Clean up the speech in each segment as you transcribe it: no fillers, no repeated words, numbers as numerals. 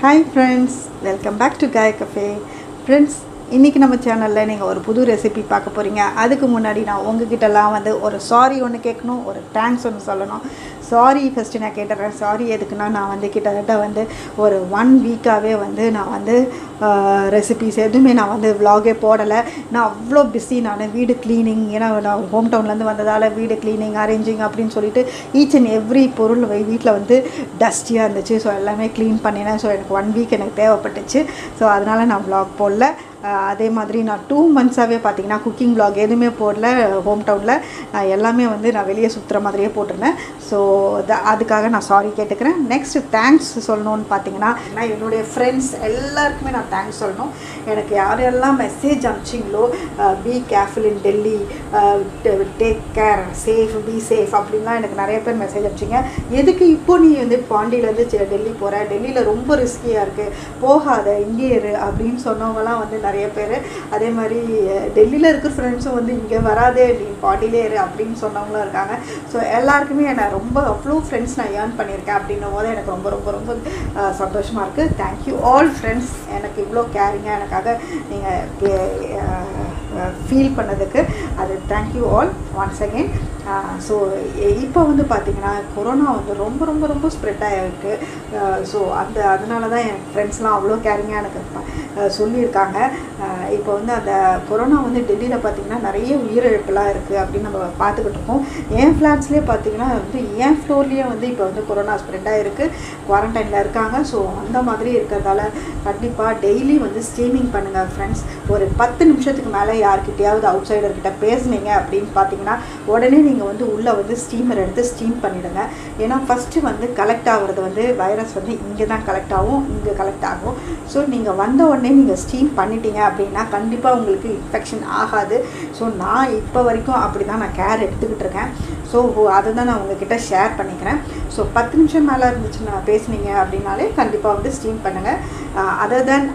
Hi friends, welcome back to Guy Cafe. Friends, இன்னைக்கு நம்ம சேனல்ல நீங்க ஒரு புது ரெசிபி பார்க்க போறீங்க. அதுக்கு முன்னாடி நான் உங்ககிட்டலாம் வந்து ஒரு சாரி ஒன்னு கேட்கணும், ஒரு தேங்க்ஸ் ஒன்னு சொல்லணும். சாரி ஃபர்ஸ்ட் நான் கேட்றேன். சாரி எதுக்குன்னா நான் வந்து கிட்டத்தட்ட வந்து ஒரு 1 வீக்காவே வந்து நான் வந்து ரெசிபிஸ் எதுவுமே நான் வந்து vlog-ஏ போடல. நான் அவ்வளோ பிஸி. நான் வீடு க்ளீனிங், ஏன்னா நான் ஹோம் டவுன்லேருந்து வந்ததால் வீடு க்ளீனிங் அரேஞ்சிங் அப்படின்னு சொல்லிட்டு ஈச் அண்ட் எவ்ரி பொருள் வீட்டில் வந்து டஸ்டியாக இருந்துச்சு. ஸோ எல்லாமே க்ளீன் பண்ணினேன். ஸோ எனக்கு 1 வீக் எனக்கு தேவைப்பட்டுச்சு. ஸோ அதனால் நான் vlog போடல. அதே மாதிரி நான் 2 மந்த்ஸாகவே பார்த்தீங்கன்னா குக்கிங் vlog எதுவுமே போடல. ஹோம் டவுனில் நான் எல்லாமே வந்து நான் வெளியே சுற்றுற மாதிரியே போட்டிருந்தேன். ஸோ அதுக்காக நான் சாரி கேட்டுக்கிறேன். நெக்ஸ்ட் தேங்க்ஸ் சொல்லணும்னு பார்த்தீங்கன்னா என்னுடைய ஃப்ரெண்ட்ஸ் எல்லாருக்குமே நான் தேங்க்ஸ் சொல்லணும். எனக்கு யாரெல்லாம் மெசேஜ் அனுப்பிச்சிங்களோ, be careful in Delhi, take care, safe, be safe அப்படின்லாம் எனக்கு நிறைய பேர் மெசேஜ் அனுப்பிச்சிங்க. எதுக்கு இப்போ நீ வந்து பாண்டியிலேருந்து டெல்லி போகிற, டெல்லியில் ரொம்ப ரிஸ்கியாக இருக்குது, போகாத, இங்கே இரு அப்படின்னு சொன்னவங்கலாம் வந்து நிறைய பேர். அதே மாதிரி டெல்லியில் இருக்கிற ஃப்ரெண்ட்ஸும் வந்து இங்கே வராதே, நீ பாண்டியிலே இரு அப்படின்னு சொன்னவங்களும் இருக்காங்க. ஸோ எல்லாருக்குமே என்னை ரொம்ப அவ்வளோ ஃப்ரெண்ட்ஸ் நான் ஏர்ன் பண்ணியிருக்கேன் அப்படின்னும் போது எனக்கு ரொம்ப ரொம்ப ரொம்ப சந்தோஷமாக இருக்குது. தேங்க்யூ ஆல் ஃப்ரெண்ட்ஸ், எனக்கு இவ்வளோ கேரிங்காக எனக்காக நீங்கள் ஃபீல் பண்ணதுக்கு. அது thank you all once again. So இப்போ வந்து பார்த்திங்கன்னா கொரோனா வந்து ரொம்ப ரொம்ப ரொம்ப ஸ்ப்ரெட் ஆகிருக்கு. ஸோ அதனால தான் என் ஃப்ரெண்ட்ஸ்லாம் அவ்வளோ கேரிங்காக எனக்கு சொல்லியிருக்காங்க. இப்போ வந்து அந்த கொரோனா வந்து டெல்லியில் பார்த்திங்கன்னா நிறைய உயிரிழப்புலாம் இருக்குது அப்படின்னு நம்ம பார்த்துக்கிட்டு இருக்கோம். என் ஃப்ளாட்ஸ்லேயே பார்த்திங்கன்னா வந்து என் ஃப்ளோர்லேயே வந்து இப்போ வந்து கொரோனா ஸ்ப்ரெட் ஆகிருக்கு, குவாரண்டைனில் இருக்காங்க. ஸோ அந்த மாதிரி இருக்கிறதால கண்டிப்பாக டெய்லி வந்து ஸ்டீமிங் பண்ணுங்கள் ஃப்ரெண்ட்ஸ். ஒரு 10 நிமிஷத்துக்கு மேலே யார்கிட்டையாவது அவுட் சைடர்கிட்ட பேசுனீங்க அப்படின்னு பார்த்தீங்கன்னா உடனே நீங்கள் வந்து உள்ளே வந்து ஸ்டீமர் எடுத்து ஸ்டீம் பண்ணிவிடுங்க. ஏன்னா ஃபஸ்ட்டு வந்து கலெக்ட் ஆகிறது வந்து வைரஸ் வந்து இங்கே தான் கலெக்ட் ஆகும், இங்கே கலெக்ட் ஆகும். ஸோ நீங்கள் வந்த உடனே நீங்கள் ஸ்டீம் பண்ணிட்டீங்க அப்படின்னா கண்டிப்பாக உங்களுக்கு இன்ஃபெக்ஷன் ஆகாது. ஸோ நான் இப்போ வரைக்கும் அப்படி தான் நான் கேர் எடுத்துக்கிட்டு இருக்கேன். ஸோ அதை தான் நான் உங்ககிட்ட ஷேர் பண்ணிக்கிறேன். ஸோ 10 நிமிஷம் மேலே இருந்துச்சுன்னா பேசுனீங்க அப்படின்னாலே கண்டிப்பாக வந்து ஸ்டீம் பண்ணுங்கள். அதர் தேன்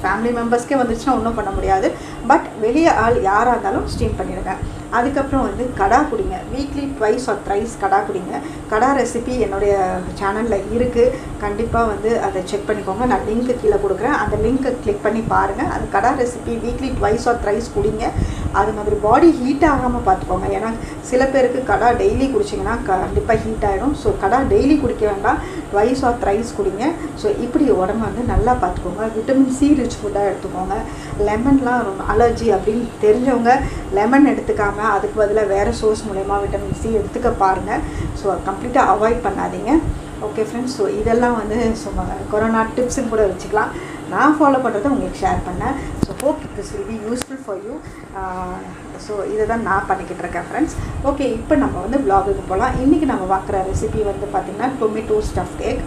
ஃபேமிலி மெம்பர்ஸ்க்கே வந்துச்சுன்னா ஒன்றும் பண்ண முடியாது. பட் வெளியே ஆள் யாராக இருந்தாலும் ஸ்டீம் பண்ணிடுங்க. அதுக்கப்புறம் வந்து கடா குடிங்க. வீக்லி 2 or 3 கடா குடிங்க. கடா ரெசிபி என்னுடைய சேனலில் இருக்குது, கண்டிப்பாக வந்து அதை செக் பண்ணிக்கோங்க. நான் லிங்க்கு கீழே கொடுக்குறேன், அந்த லிங்க்கை கிளிக் பண்ணி பாருங்கள். அது கடா ரெசிபி வீக்லி 2 or 3 குடிங்க. அது மாதிரி பாடி ஹீட் ஆகாமல் பார்த்துக்கோங்க. ஏன்னா சில பேருக்கு கடா டெய்லி குடிச்சிங்கன்னா கண்டிப்பாக ஹீட் ஆகிடும். ஸோ கடா டெய்லி குடிக்க வேண்டாம், 2 or 3 குடிங்க. ஸோ இப்படி உடம்பு வந்து நல்லா பார்த்துக்கோங்க. விட்டமின் சி ரிச் ஃபுட்டாக எடுத்துக்கோங்க. லெமன்லாம் ரொம்ப அலர்ஜி அப்படின்னு தெரிஞ்சவங்க லெமன் எடுத்துக்காமல் அதுக்கு பதிலாக வேறு சோர்ஸ் மூலயமா விட்டமின் சி எடுத்துக்க பாருங்கள். ஸோ கம்ப்ளீட்டாக அவாய்ட் பண்ணாதீங்க. ஓகே ஃப்ரெண்ட்ஸ், ஸோ இதெல்லாம் வந்து சும்மா கொரோனா டிப்ஸுன்னு கூட வச்சுக்கலாம். நான் ஃபாலோ பண்ணுறதை உங்களுக்கு ஷேர் பண்ணேன். So hope this will be useful for you. So இதை தான் நான் பண்ணிக்கிட்டு இருக்கேன் ஃப்ரெண்ட்ஸ். ஓகே, இப்போ நம்ம வந்து vlog-க்கு போகலாம். இன்றைக்கி நம்ம பார்க்குற ரெசிபி வந்து பார்த்திங்கன்னா டொமேட்டோ ஸ்டஃப்ட் எக்.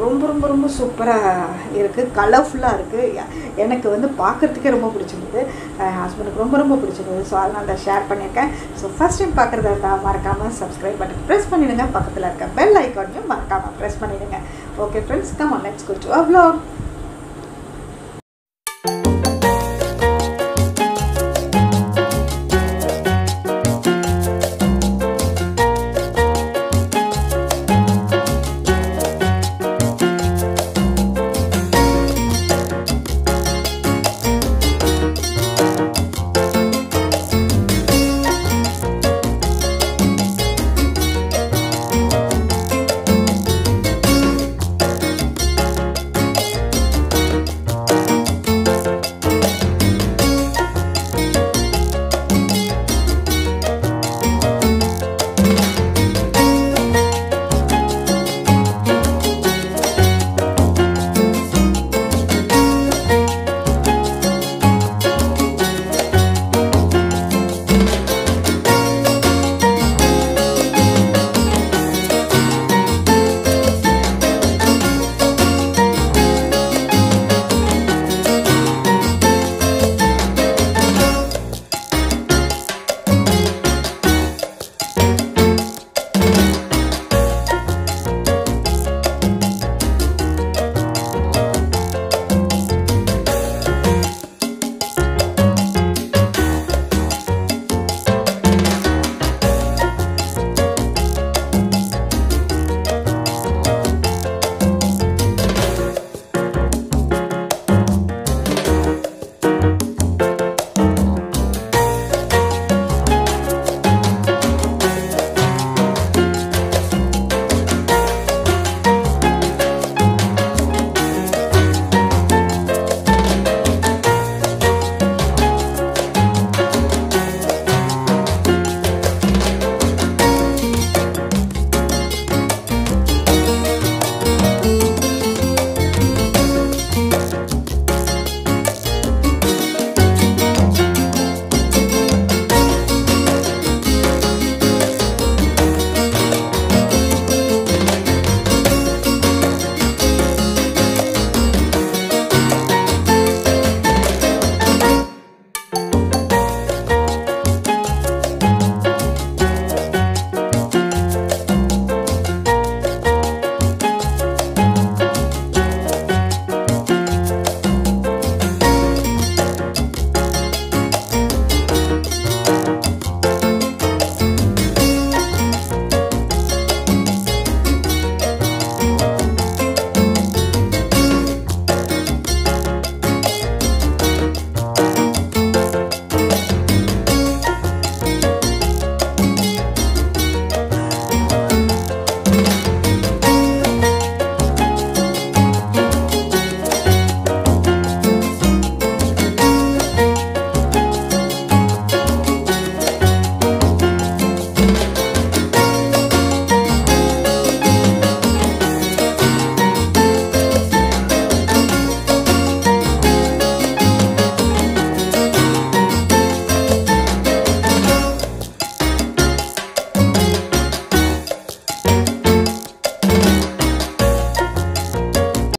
ரொம்ப ரொம்ப ரொம்ப சூப்பராக இருக்குது, கலர்ஃபுல்லாக இருக்குது. எனக்கு வந்து பார்க்குறதுக்கே ரொம்ப பிடிச்சிருந்தது, என் ஹஸ்பண்டுக்கு ரொம்ப ரொம்ப பிடிச்சிருந்தது. ஸோ அதனால தான் ஷேர் பண்ணியிருக்கேன். ஸோ ஃபஸ்ட் டைம் பார்க்குறதா இருந்தால் மறக்காமல் சப்ஸ்கிரைப் பட்டன் ப்ரெஸ் பண்ணிவிடுங்க. பக்கத்தில் இருக்க பெல் ஐக்கானையும் மறக்காமல் ப்ரெஸ் பண்ணிவிடுங்க. Okay friends, come on, let's go to a vlog.